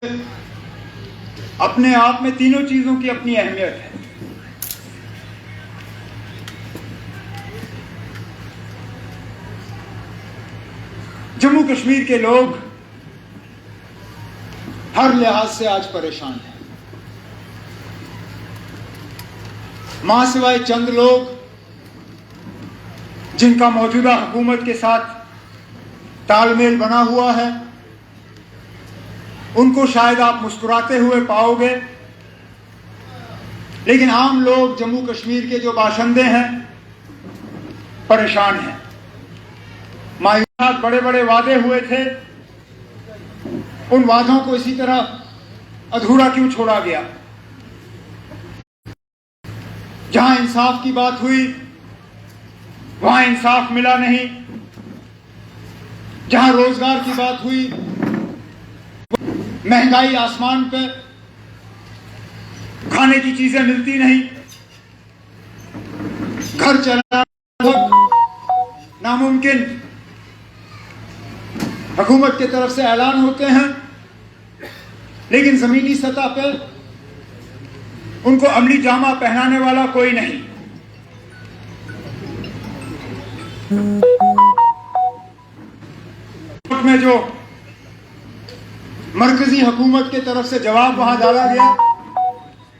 अपने आप में तीनों चीजों की अपनी अहमियत है। जम्मू कश्मीर के लोग हर लिहाज से आज परेशान हैं। मां सिवाय चंद लोग जिनका मौजूदा हुकूमत के साथ तालमेल बना हुआ है, उनको शायद आप मुस्कुराते हुए पाओगे, लेकिन आम लोग जम्मू कश्मीर के जो बाशिंदे हैं परेशान हैं। मायूस बड़े बड़े वादे हुए थे, उन वादों को इसी तरह अधूरा क्यों छोड़ा गया? जहां इंसाफ की बात हुई वहां इंसाफ मिला नहीं, जहां रोजगार की बात हुई महंगाई आसमान पे, खाने की चीजें मिलती नहीं, घर चलाना नामुमकिन। हुकूमत की तरफ से ऐलान होते हैं, लेकिन जमीनी सतह पे उनको अमली जामा पहनाने वाला कोई नहीं। में जो मरकजी हुकूमत की तरफ से जवाब वहां डाला गया,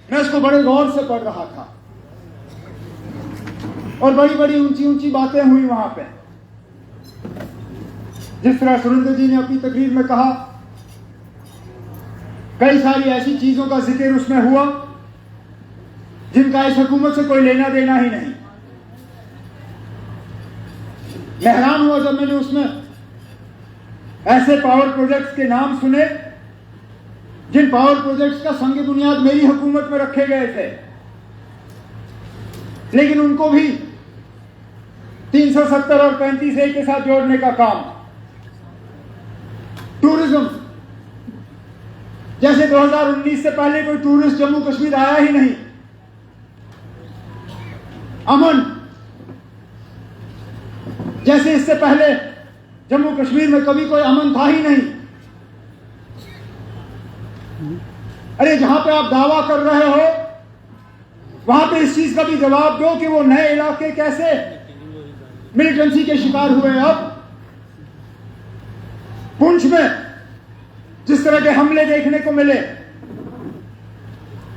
मैं उसको बड़े गौर से पढ़ रहा था और बड़ी बड़ी ऊंची ऊंची बातें हुई वहां पे। जिस तरह सुरेंद्र जी ने अपनी तकरीर में कहा, कई सारी ऐसी चीजों का जिक्र उसमें हुआ जिनका इस हुकूमत से कोई लेना देना ही नहीं। मैं हैरान हुआ जब मैंने उसमें ऐसे पावर प्रोजेक्ट्स के नाम सुने जिन पावर प्रोजेक्ट्स का संग बुनियाद मेरी हुकूमत में रखे गए थे, लेकिन उनको भी 370 और 35A के साथ जोड़ने का काम। टूरिज्म, जैसे 2019 से पहले कोई टूरिस्ट जम्मू कश्मीर आया ही नहीं। अमन, जैसे इससे पहले जम्मू कश्मीर में कभी कोई अमन था ही नहीं। अरे जहां पे आप दावा कर रहे हो वहां पे इस चीज का भी जवाब दो कि वो नए इलाके कैसे मिलिटेंसी के शिकार हुए। अब पुंछ में जिस तरह के हमले देखने को मिले,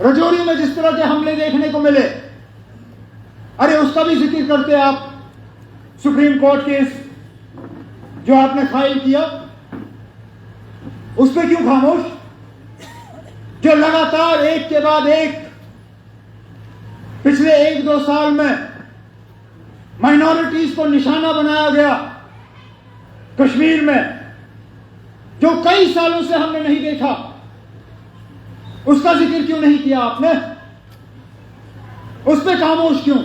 रजौरी में जिस तरह के हमले देखने को मिले, अरे उसका भी जिक्र करते आप। सुप्रीम कोर्ट केस जो आपने फाइल किया, उस पर क्यों खामोश? जो लगातार एक के बाद एक पिछले 1-2 साल में माइनॉरिटीज को निशाना बनाया गया कश्मीर में, जो कई सालों से हमने नहीं देखा, उसका जिक्र क्यों नहीं किया आपने? उस पर खामोश क्यों?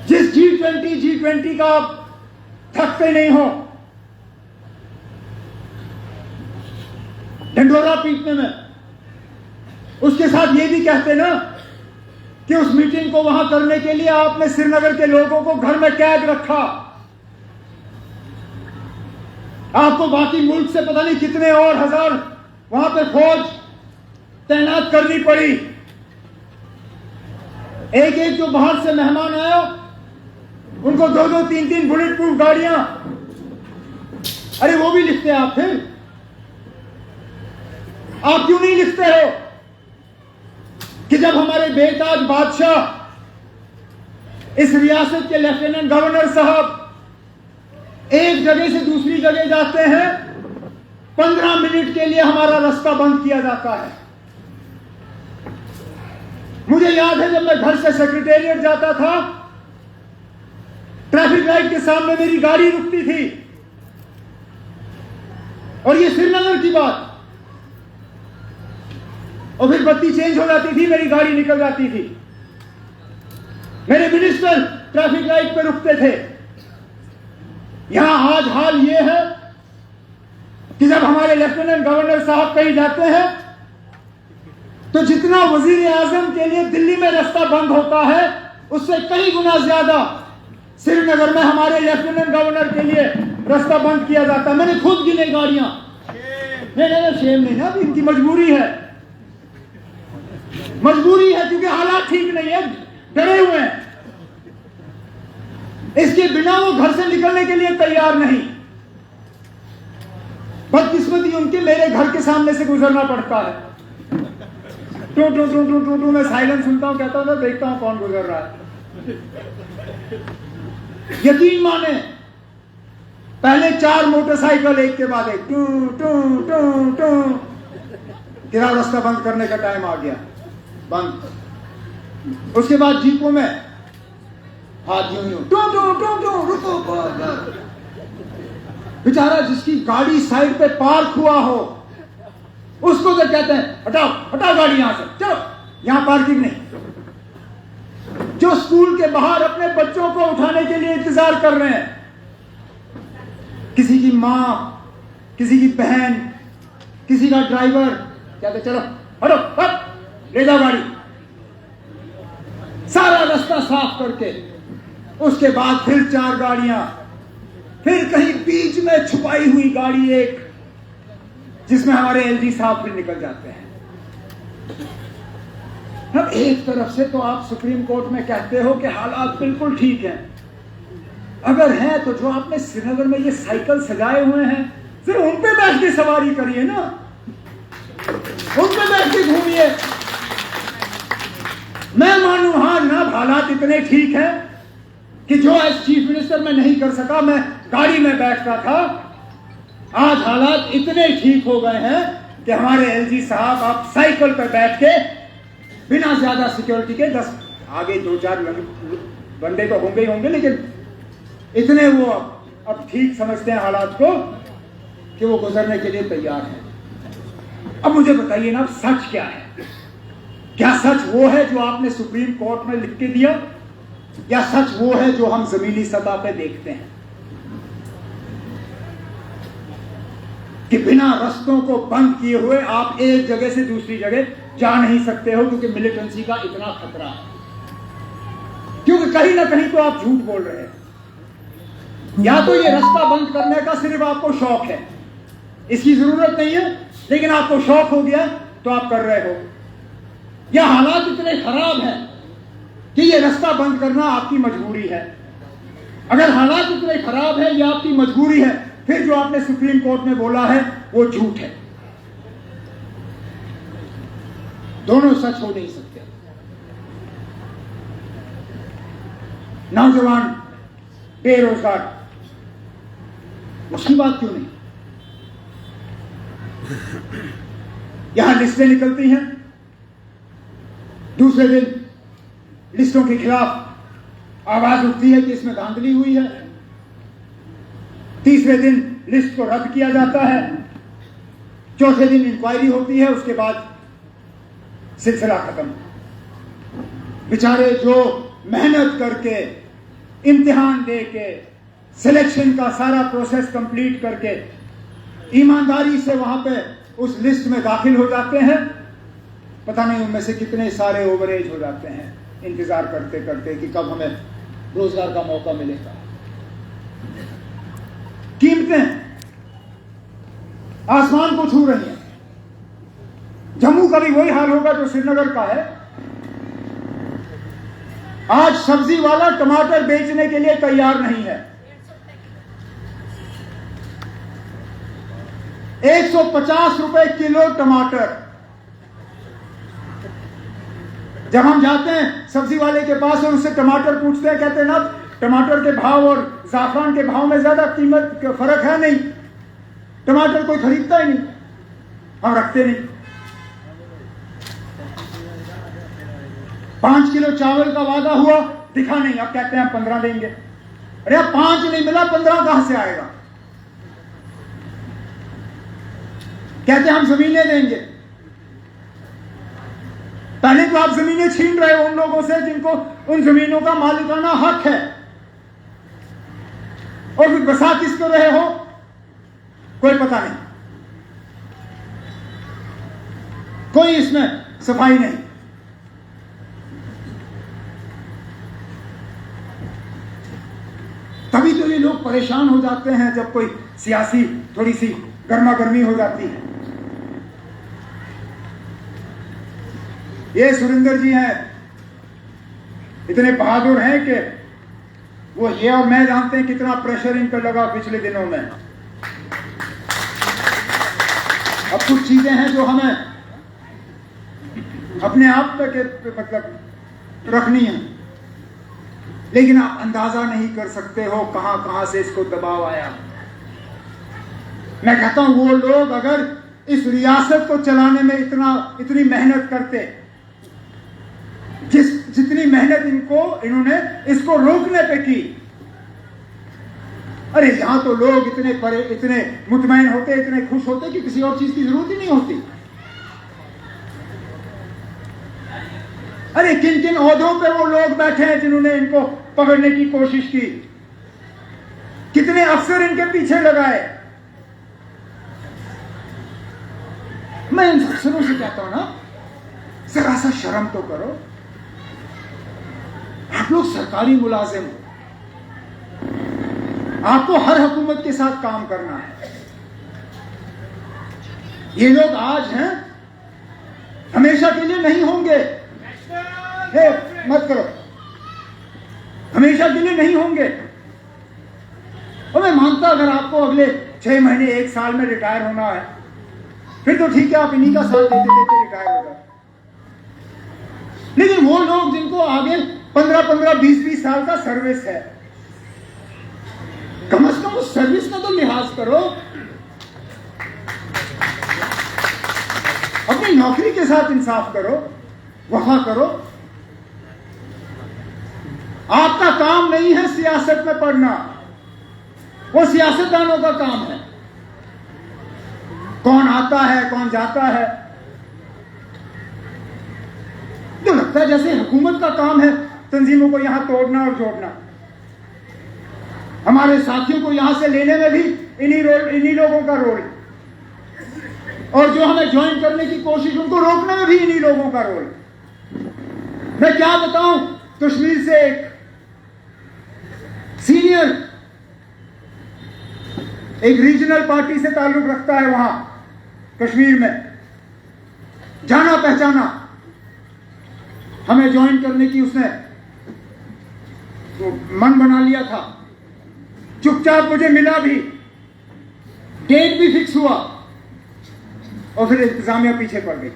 जिस G20 का आप थकते नहीं हो ढंढोरा पीटने में, उसके साथ ये भी कहते ना कि उस मीटिंग को वहां करने के लिए आपने श्रीनगर के लोगों को घर में कैद रखा। आपको बाकी मुल्क से पता नहीं कितने और हजार वहां पे फौज तैनात करनी पड़ी। एक एक जो बाहर से मेहमान आया उनको 2-2, 3-3 बुलेट प्रूफ गाड़ियां, अरे वो भी लिखते आप। फिर आप क्यों नहीं लिखते हो कि जब हमारे बेताज बादशाह इस रियासत के लेफ्टिनेंट गवर्नर साहब एक जगह से दूसरी जगह जाते हैं, 15 मिनट के लिए हमारा रास्ता बंद किया जाता है। मुझे याद है जब मैं घर से सेक्रेटेरिएट जाता था, ट्रैफिक लाइट के सामने मेरी गाड़ी रुकती थी, और ये श्रीनगर की बात, और फिर बत्ती चेंज हो जाती थी, मेरी गाड़ी निकल जाती थी। मेरे मिनिस्टर ट्रैफिक लाइट पे रुकते थे। यहां आज हाल ये है कि जब हमारे लेफ्टिनेंट गवर्नर साहब कहीं जाते हैं तो जितना वजीर आजम के लिए दिल्ली में रास्ता बंद होता है, उससे कई गुना ज्यादा श्रीनगर में हमारे लेफ्टिनेंट गवर्नर के लिए रास्ता बंद किया जाता है। मैंने खुद गिने गाड़ियां। नहीं, शेम नहीं ना, इनकी मजबूरी है, मजबूरी है क्योंकि हालात ठीक नहीं है, डरे हुए हैं। इसके बिना वो घर से निकलने के लिए तैयार नहीं। बदकिस्मती उनकी मेरे घर के सामने से गुजरना पड़ता है। टू टू टू टू टू टू मैं साइलेंस सुनता हूं, कहता हूं देखता हूं कौन गुजर रहा है। यकीन माने पहले 4 मोटरसाइकिल एक के बाद एक टू टू टू टू, तेरा रास्ता बंद करने का टाइम आ गया, बंद। उसके बाद जीपों में हाथ यूं यूं टू टू टू टू, रुको। बेचारा जिसकी गाड़ी साइड पे पार्क हुआ हो उसको तो कहते हैं हटाओ हटाओ गाड़ी यहां से, चलो यहां पार्किंग नहीं। जो स्कूल के बाहर अपने बच्चों को उठाने के लिए इंतजार कर रहे हैं, किसी की मां, किसी की बहन, किसी का ड्राइवर, कहते चलो हटो हट, ले जाओ गाड़ी। सारा रास्ता साफ करके उसके बाद फिर 4 गाड़ियां, फिर कहीं बीच में छुपाई हुई गाड़ी एक, जिसमें हमारे एलजी साहब फिर निकल जाते हैं। अब एक तरफ से तो आप सुप्रीम कोर्ट में कहते हो कि हालात बिल्कुल ठीक हैं, अगर हैं तो जो आपने श्रीनगर में ये साइकिल सजाए हुए हैं सिर्फ उन पे बैठ के सवारी करिए ना, उन पे बैठ के घूमिए। मैं मानू हाँ ना, हालात इतने ठीक हैं कि जो एज चीफ मिनिस्टर मैं नहीं कर सका, मैं गाड़ी में बैठता था, आज हालात इतने ठीक हो गए हैं कि हमारे एलजी साहब आप साइकिल पर बैठ के बिना ज्यादा सिक्योरिटी के 10 आगे 2-4 बंदे तो होंगे ही होंगे, लेकिन इतने वो अब ठीक समझते हैं हालात को कि वो गुजरने के लिए तैयार हैं। अब मुझे बताइए ना, सच क्या है? क्या सच वो है जो आपने सुप्रीम कोर्ट में लिख के दिया, या सच वो है जो हम जमीनी सतह पे देखते हैं कि बिना रास्तों को बंद किए हुए आप एक जगह से दूसरी जगह जा नहीं सकते हो क्योंकि मिलिटेंसी का इतना खतरा है, क्योंकि कहीं ना कहीं तो आप झूठ बोल रहे हैं। या तो ये रास्ता बंद करने का सिर्फ आपको शौक है, इसकी जरूरत नहीं है लेकिन आपको शौक हो गया तो आप कर रहे हो, या हालात इतने खराब हैं कि ये रास्ता बंद करना आपकी मजबूरी है। अगर हालात इतने खराब है, ये आपकी मजबूरी है, फिर जो आपने सुप्रीम कोर्ट में बोला है वो झूठ है। दोनों सच हो नहीं सकते। नौजवान बेरोजगार, उसकी बात क्यों नहीं? यहां लिस्टें निकलती हैं, दूसरे दिन लिस्टों के खिलाफ आवाज उठती है कि इसमें धांधली हुई है, तीसरे दिन लिस्ट को रद्द किया जाता है, चौथे दिन इंक्वायरी होती है, उसके बाद सिलसिला खत्म। बेचारे जो मेहनत करके इम्तिहान दे के सिलेक्शन का सारा प्रोसेस कंप्लीट करके ईमानदारी से वहां पे उस लिस्ट में दाखिल हो जाते हैं, पता नहीं उनमें से कितने सारे ओवरेज हो जाते हैं इंतजार करते करते कि कब हमें रोजगार का मौका मिलेगा। कीमतें आसमान को छू रही हैं। जम्मू का भी वही हाल होगा जो श्रीनगर का है। आज सब्जी वाला टमाटर बेचने के लिए तैयार नहीं है। 150 रुपए किलो टमाटर। जब हम जाते हैं सब्जी वाले के पास और उससे टमाटर पूछते हैं, कहते हैं ना टमाटर के भाव और जाफरान के भाव में ज्यादा कीमत का फर्क है नहीं, टमाटर कोई खरीदता ही नहीं, हम रखते नहीं। 5 किलो चावल का वादा हुआ, दिखा नहीं, अब कहते हैं 15 देंगे। अरे 5 नहीं मिला, 15 कहां से आएगा? कहते हम जमीनें देंगे। पहले तो आप जमीनें छीन रहे हो उन लोगों से जिनको उन जमीनों का मालिकाना हक है, और फिर बसा किसको रहे हो कोई पता नहीं, कोई इसमें सफाई नहीं। तभी तो ये लोग परेशान हो जाते हैं जब कोई सियासी थोड़ी सी गर्मा गर्मी हो जाती है। ये सुरेंद्र जी हैं, इतने बहादुर हैं कि वो ये और मैं जानते हैं कितना प्रेशर इन पर लगा पिछले दिनों में। अब कुछ चीजें हैं जो हमें अपने आप तक मतलब रखनी है, लेकिन आप अंदाजा नहीं कर सकते हो कहां कहां से इसको दबाव आया। मैं कहता हूं वो लोग अगर इस रियासत को चलाने में इतनी मेहनत करते, जितनी मेहनत इन्होंने इसको रोकने पे की, अरे यहां तो लोग इतने मुतमईन होते, इतने खुश होते कि किसी और चीज की जरूरत ही नहीं होती। अरे किन किन ओहदों पे वो लोग बैठे हैं जिन्होंने इनको पकड़ने की कोशिश की, कितने अफसर इनके पीछे लगाए। मैं इन अफसरों से कहता हूं ना, जरा सा शर्म तो करो। आप लोग सरकारी मुलाजिम हो, आपको हर हुकूमत के साथ काम करना है। ये लोग आज हैं, हमेशा के लिए नहीं होंगे। मत करो, हमेशा के लिए नहीं होंगे। और मैं मानता अगर आपको अगले 6 महीने 1 साल में रिटायर होना है, फिर तो ठीक है, आप इन्हीं का साथ देते देते रिटायर हो जाए। लेकिन वो लोग जिनको आगे 15-15, 20-20 साल का सर्विस है, कम से कम उस सर्विस का तो लिहाज करो। अपनी नौकरी के साथ इंसाफ करो, वफा करो। आपका काम नहीं है सियासत में पढ़ना, वो सियासतदानों का काम है। कौन आता है, कौन जाता है, तो लगता है जैसे हुकूमत का काम है तंजीमों को यहां तोड़ना और जोड़ना। हमारे साथियों को यहां से लेने में भी इन्हीं लोगों का रोल, और जो हमें ज्वाइन करने की कोशिश, उनको रोकने में भी इन्हीं लोगों का रोल। मैं क्या बताऊं, कश्मीर से एक सीनियर एक रीजनल पार्टी से ताल्लुक रखता है वहां कश्मीर में, जाना पहचाना, हमें ज्वाइन करने की उसने तो मन बना लिया था। चुपचाप मुझे मिला भी, डेट भी फिक्स हुआ, और फिर इंतजामिया पीछे पड़ गई।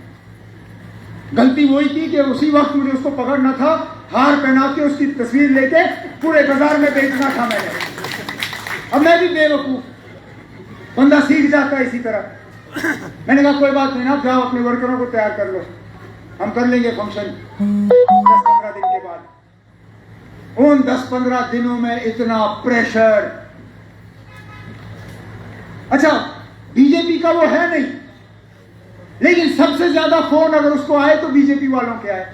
गलती वही की कि उसी वक्त मुझे उसको पकड़ना था, हार पहना के उसकी तस्वीर लेके पूरे बाजार में बेचना था मैंने। अब मैं भी बेवकूफ, बंदा सीख जाता है इसी तरह। मैंने कहा कोई बात नहीं ना, जाओ अपने वर्करों को तैयार कर लो, हम कर लेंगे फंक्शन 10-15 दिन के बाद। उन 10-15 दिनों में इतना प्रेशर। अच्छा, बीजेपी का वो है नहीं, लेकिन सबसे ज्यादा फोन अगर उसको आए तो बीजेपी वालों के आए।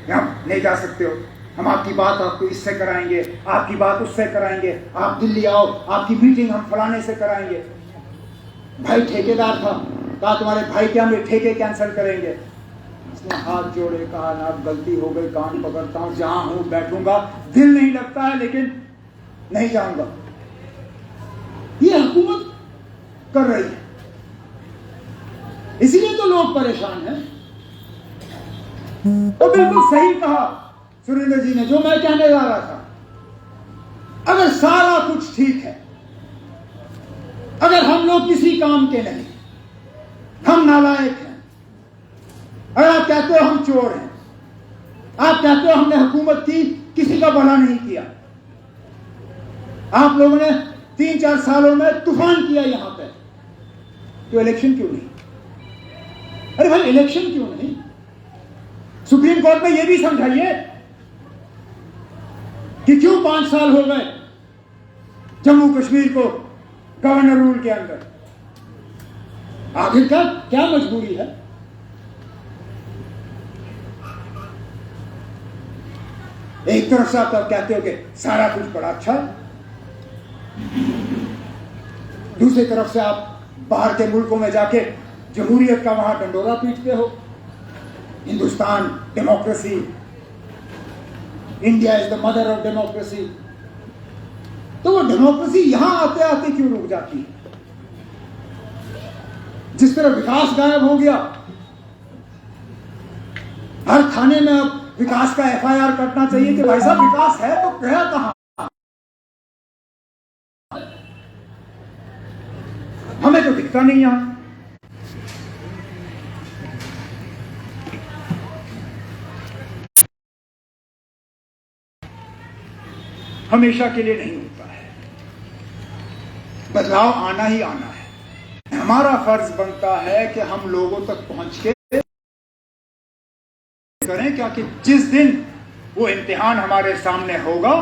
हम नहीं जा सकते हो, हम आपकी बात आपको इससे कराएंगे, आपकी बात उससे कराएंगे, आप दिल्ली आओ, आपकी मीटिंग हम फलाने से कराएंगे। भाई ठेकेदार था, कहा तुम्हारे भाई के हम ठेके कैंसिल करेंगे। उसने हाथ जोड़े, कहा ना गलती हो गई, कान पकड़ता हूं, जहां हूं बैठूंगा, दिल नहीं लगता है लेकिन नहीं जाऊंगा। ये हुकूमत कर रही है, इसीलिए तो लोग परेशान हैं। तो बिल्कुल सही कहा सुरेंद्र जी ने, जो मैं कहने जा रहा था। अगर सारा कुछ ठीक है, अगर हम लोग किसी काम के नहीं, हम नालायक हैं, अगर आप कहते हो हम चोर हैं, आप कहते हो हमने हुकूमत की किसी का भला नहीं किया, आप लोगों ने 3-4 सालों में तूफान किया यहां पे, तो इलेक्शन क्यों नहीं? अरे भाई इलेक्शन क्यों नहीं? सुप्रीम कोर्ट में यह भी समझाइए कि क्यों 5 साल हो गए जम्मू कश्मीर को गवर्नर रूल के अंदर। आखिर क्या मजबूरी है? एक तरफ से आप कहते हो कि सारा कुछ बड़ा अच्छा है, दूसरी तरफ से आप बाहर के मुल्कों में जाके जमहूरियत का वहां डंडोरा पीटते हो। Hindustan democracy, India is the mother of democracy. तो वो डेमोक्रेसी यहां आते आते क्यों रुक जाती है? जिस तरह विकास गायब हो गया, हर थाने में अब विकास का एफआईआर करना चाहिए कि भाई साहब विकास है तो गया कहां? हमें तो दिखता नहीं यहां। हमेशा के लिए नहीं होता है, बदलाव आना ही आना है। हमारा फर्ज बनता है कि हम लोगों तक पहुंच के करें, क्योंकि जिस दिन वो इम्तिहान हमारे सामने होगा